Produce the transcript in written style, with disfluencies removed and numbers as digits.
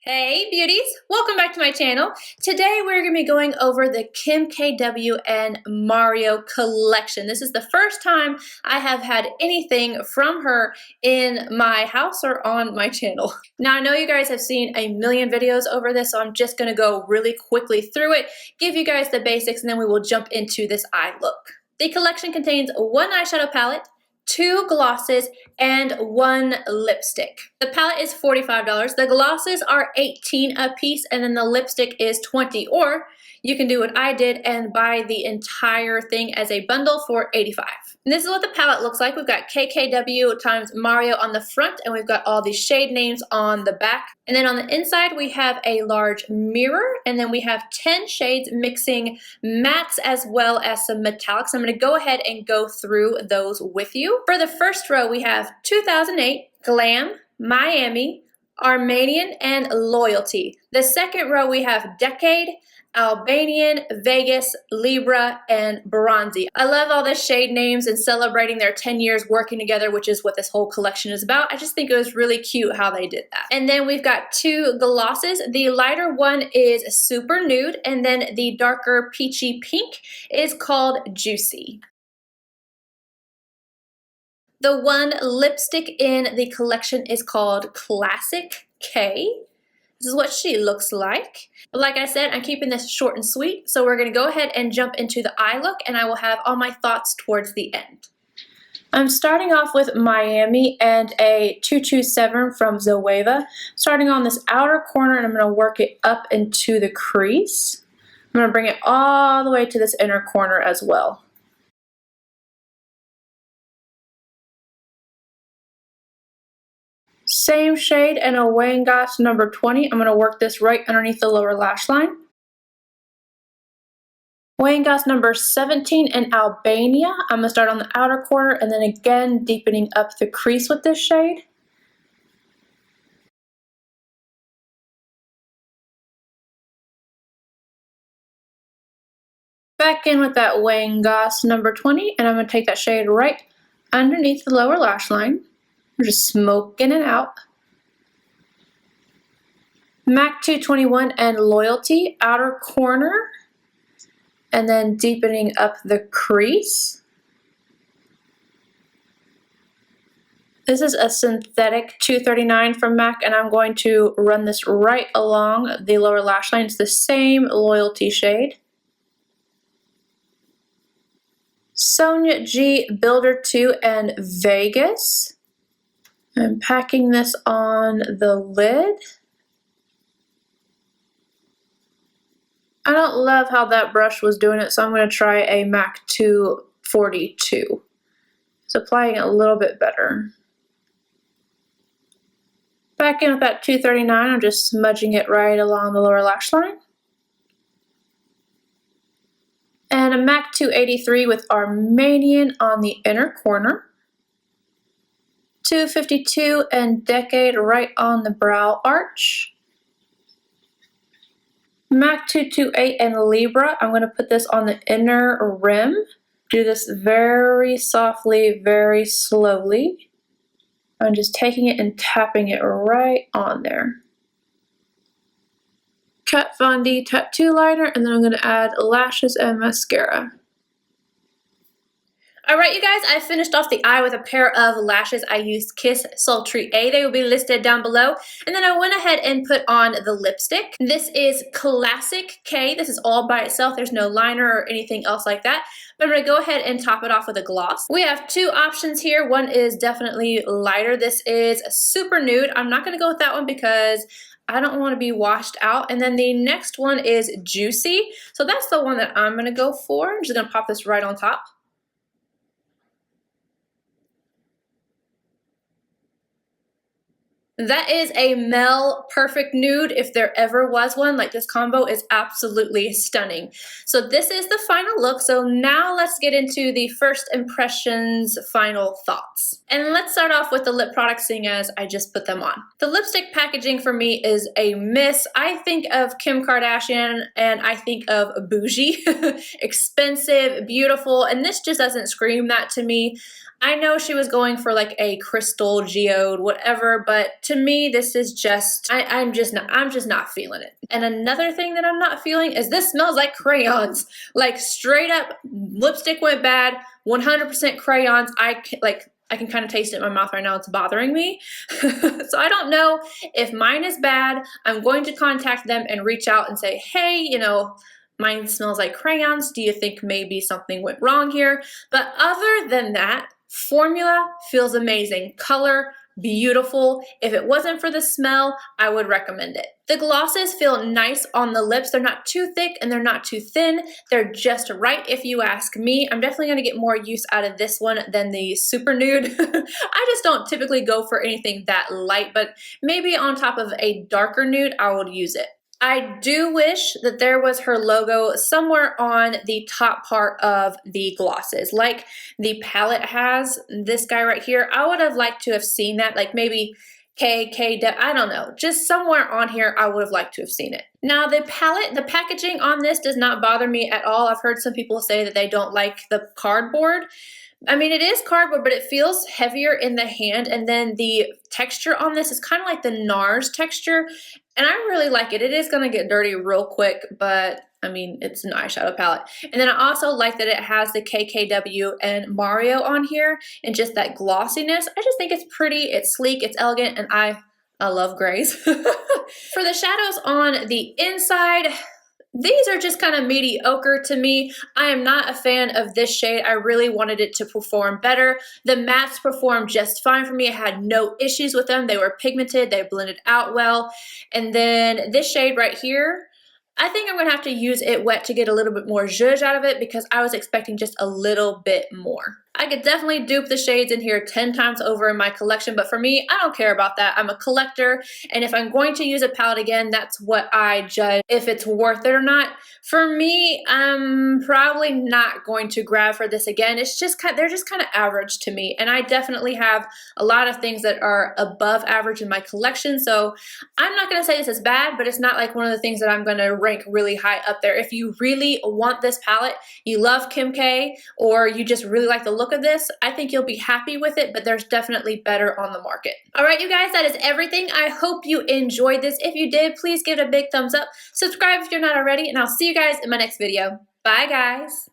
Hey beauties, welcome back to my channel. Today we're going to be going over the Kim KW and Mario collection. This is the first time I have had anything from her in my house or on my channel. Now I know you guys have seen a million videos over this, so I'm just going to go really quickly through it, give you guys the basics, and then we will jump into this eye look. The collection contains one eyeshadow palette, 2 glosses, and 1 lipstick. The palette is $45. The glosses are $18 a piece, and then the lipstick is $20. Or you can do what I did and buy the entire thing as a bundle for $85. And this is what the palette looks like. We've got KKW times Mario on the front, and we've got all these shade names on the back. And then on the inside, we have a large mirror, and then we have 10 shades mixing mattes as well as some metallics. I'm going to go ahead and go through those with you. For the first row, we have 2008, Glam, Miami, Armenian, and Loyalty. The second row, we have Decade, Albanian, Vegas, Libra, and Bronzy. I love all the shade names and celebrating their 10 years working together, which is what this whole collection is about. I just think it was really cute how they did that. And then we've got 2 glosses. The lighter one is Super Nude, and then the darker peachy pink is called Juicy. The one lipstick in the collection is called Classic K. This is what she looks like. But like I said, I'm keeping this short and sweet, so we're going to go ahead and jump into the eye look, and I will have all my thoughts towards the end. I'm starting off with Miami and a 227 from Zoeva. Starting on this outer corner, and I'm going to work it up into the crease. I'm going to bring it all the way to this inner corner as well. Same shade and a Wangas number 20. I'm going to work this right underneath the lower lash line. Wangas number 17 and Albania. I'm going to start on the outer corner and then again deepening up the crease with this shade. Back in with that Wangas number 20, and I'm going to take that shade right underneath the lower lash line. We're just smoking it out. MAC 221 and Loyalty, outer corner, and then deepening up the crease. This is a synthetic 239 from MAC, and I'm going to run this right along the lower lash line. It's the same Loyalty shade. Sonia G, Builder 2 and Vegas. I'm packing this on the lid. I don't love how that brush was doing it, so I'm going to try a MAC 242. It's applying it a little bit better. Back in with that 239, I'm just smudging it right along the lower lash line. And a MAC 283 with Armenian on the inner corner. 252 and Decade right on the brow arch. MAC 228 and Libra. I'm going to put this on the inner rim. Do this very softly, very slowly. I'm just taking it and tapping it right on there. Kat Von D Tattoo Liner, and then I'm going to add lashes and mascara. Alright you guys, I finished off the eye with a pair of lashes. I used Kiss Sultry A. They will be listed down below. And then I went ahead and put on the lipstick. This is Classic K. This is all by itself. There's no liner or anything else like that. But I'm going to go ahead and top it off with a gloss. We have 2 options here. One is definitely lighter. This is Super Nude. I'm not going to go with that one because I don't want to be washed out. And then the next one is Juicy. So that's the one that I'm going to go for. I'm just going to pop this right on top. That is a Mel Perfect Nude if there ever was one. Like, this combo is absolutely stunning. So this is the final look. So now let's get into the first impressions, final thoughts. And let's start off with the lip products, seeing as I just put them on. The lipstick packaging for me is a miss. I think of Kim Kardashian and I think of bougie, expensive, beautiful, and this just doesn't scream that to me. I know she was going for like a crystal geode, whatever, but to me, this is just, I'm just not feeling it. And another thing that I'm not feeling is this smells like crayons. Like straight up, lipstick went bad, 100% crayons. I can kind of taste it in my mouth right now. It's bothering me. So I don't know if mine is bad. I'm going to contact them and reach out and say, hey, you know, mine smells like crayons. Do you think maybe something went wrong here? But other than that, formula feels amazing. Color, beautiful. If it wasn't for the smell, I would recommend it. The glosses feel nice on the lips. They're not too thick and they're not too thin. They're just right if you ask me. I'm definitely going to get more use out of this one than the Super Nude. I just don't typically go for anything that light, but maybe on top of a darker nude, I would use it. I do wish that there was her logo somewhere on the top part of the glosses, like the palette has this guy right here. I would have liked to have seen that, like maybe KKW, I don't know, just somewhere on here I would have liked to have seen it. Now the palette, the packaging on this does not bother me at all. I've heard some people say that they don't like the cardboard. I mean, it is cardboard, but it feels heavier in the hand, and then the texture on this is kind of like the Nars texture, and I really like it. It is going to get dirty real quick, but I mean, it's an eyeshadow palette. And then I also like that it has the KKW and Mario on here, and just that glossiness. I just think it's pretty, it's sleek, it's elegant, and I love grays. For the shadows on the inside, these are just kind of mediocre to me. I am not a fan of this shade. I really wanted it to perform better. The mattes performed just fine for me. I had no issues with them. They were pigmented. They blended out well. And then this shade right here, I think I'm going to have to use it wet to get a little bit more zhuzh out of it because I was expecting just a little bit more. I could definitely dupe the shades in here 10 times over in my collection, but for me, I don't care about that. I'm a collector, and if I'm going to use a palette again, that's what I judge if it's worth it or not. For me, I'm probably not going to grab for this again. It's just they're just kind of average to me, and I definitely have a lot of things that are above average in my collection, so I'm not going to say this is bad, but it's not like one of the things that I'm going to rank really high up there. If you really want this palette, you love Kim K, or you just really like the look of this, I think you'll be happy with it, but there's definitely better on the market. All right, you guys, that is everything. I hope you enjoyed this. If you did, please give it a big thumbs up. Subscribe if you're not already, and I'll see you guys in my next video. Bye, guys.